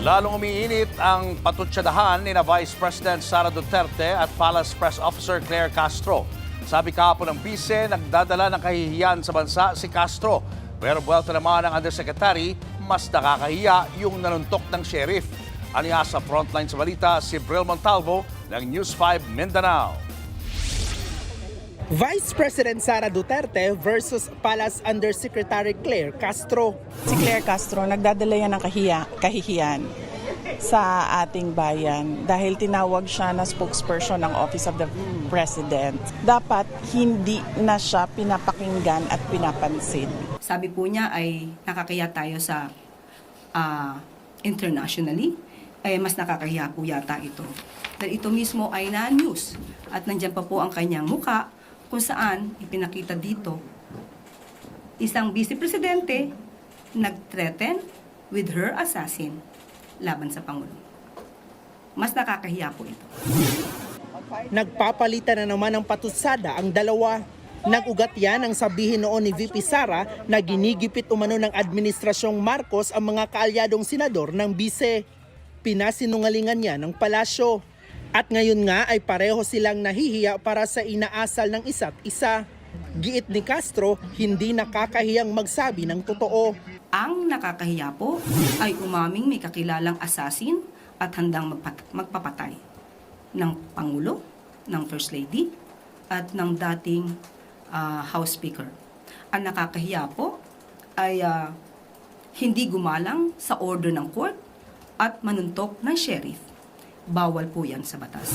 Lalong umiinit ang patutsadahan ni na Vice President Sara Duterte at Palace Press Officer Claire Castro. Sabi kahapon ng bise, nagdadala ng kahihiyan sa bansa si Castro. Pero buwelta naman ng Undersecretary, mas nakakahiya yung nanuntok ng sheriff. Aniya sa frontline sa balita si Bril Montalvo ng News 5 Mindanao. Vice President Sara Duterte versus Palace Undersecretary Claire Castro. Si Claire Castro nagdadala yan ng kahihiyan sa ating bayan dahil tinawag siya na spokesperson ng Office of the President. Dapat hindi na siya pinapakinggan at pinapansin. Sabi po niya ay nakakahiya tayo sa internationally, ay mas nakakahiya po yata ito. Dahil ito mismo ay na-news at nandyan pa po ang kanyang muka kung saan ipinakita dito isang vice presidente nag-threaten with her assassin laban sa Pangulo. Mas nakakahiya po ito. Nagpapalitan na naman ng patutsada ang dalawa. Nag-ugat yan ang sabihin noon ni VP Sara na ginigipit umano ng Administrasyong Marcos ang mga kaalyadong senador ng bise. Pinasinungalingan niya ng palasyo. At ngayon nga ay pareho silang nahihiya para sa inaasal ng isa't isa. Giit ni Castro, hindi nakakahiyang magsabi ng totoo. Ang nakakahiya po ay umaming may kakilalang assassin at handang magpapatay ng Pangulo, ng First Lady, at ng dating House Speaker. Ang nakakahiya po ay hindi gumalang sa order ng court at manuntok ng sheriff. Bawal po yan sa batas.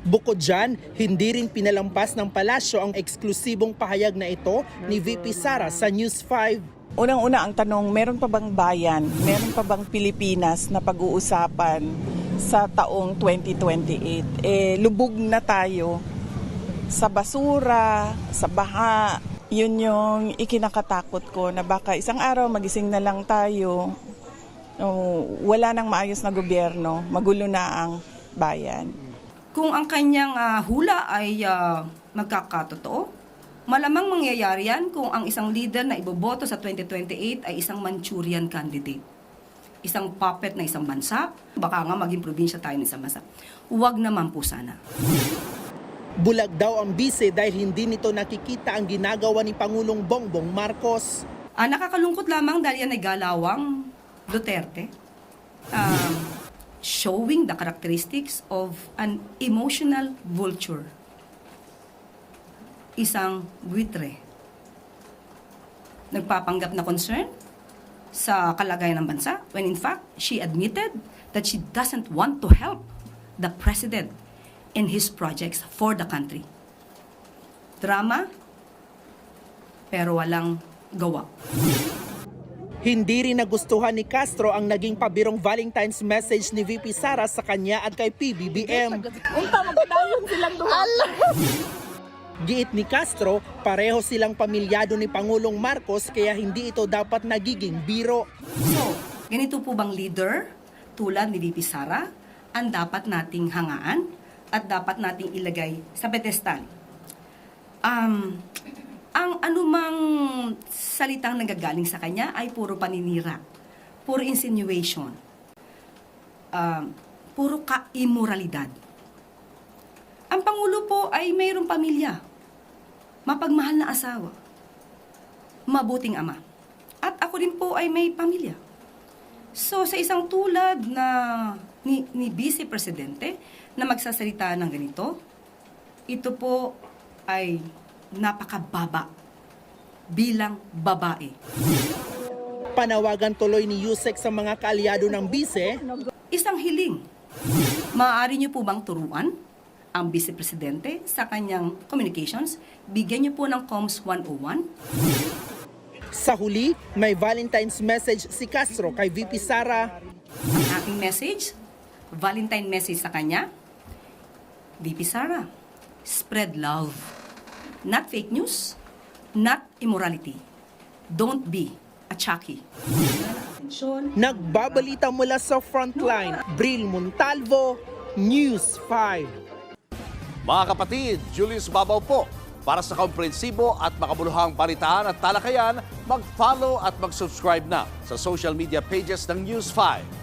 Bukod dyan, hindi rin pinalampas ng palasyo ang eksklusibong pahayag na ito ni VP Sara sa News 5. Unang-una ang tanong, meron pa bang bayan, meron pa bang Pilipinas na pag-uusapan sa taong 2028? Lubog na tayo sa basura, sa baha. Yun yung ikinakatakot ko na baka isang araw magising na lang tayo, wala nang maayos na gobyerno, magulo na ang bayan. Kung ang kanyang hula ay magkakatotoo, malamang mangyayari yan kung ang isang leader na iboboto sa 2028 ay isang Manchurian candidate. Isang puppet na isang bansa, baka nga maging probinsya tayo ng isang bansa. Huwag naman po sana. Bulag daw ang bise dahil hindi nito nakikita ang ginagawa ni Pangulong Bongbong Marcos. Nakakalungkot lamang dahil yan ay galawang Duterte, showing the characteristics of an emotional vulture. Isang buitre. Nagpapanggap na concern sa kalagayan ng bansa when in fact, she admitted that she doesn't want to help the president in his projects for the country. Drama, pero walang gawa. Hindi rin nagustuhan ni Castro ang naging pabirong Valentine's message ni VP Sara sa kanya at kay PBBM. Giit ni Castro, pareho silang pamilyado ni Pangulong Marcos kaya hindi ito dapat nagiging biro. So, ganito po bang leader tulad ni VP Sara ang dapat nating hangaan at dapat nating ilagay sa pedestal? Ang anumang salitang nagagaling sa kanya ay puro paninira, puro insinuation, puro ka-immoralidad. Ang Pangulo po ay mayroong pamilya, mapagmahal na asawa, mabuting ama. At ako din po ay may pamilya. So sa isang tulad na ni Vice Presidente na magsasalita ng ganito, ito po ay napakababa bilang babae. Panawagan tuloy ni Yusek sa mga kaalyado ng bise. Isang hiling. Maaari niyo po bang turuan ang Vice Presidente sa kanyang communications? Bigyan niyo po ng Comms 101. Sa huli, may Valentine's message si Castro kay VP Sara. Ang aking message, Valentine message sa kanya, VP Sara, spread love. Not fake news, not immorality. Don't be a Chucky. Nagbabalita mula sa Frontline, Bril Montalvo, News 5. Mga kapatid, Julius Babaw po. Para sa komprehensibo at makabuluhang balitaan at talakayan, mag-follow at mag-subscribe na sa social media pages ng News 5.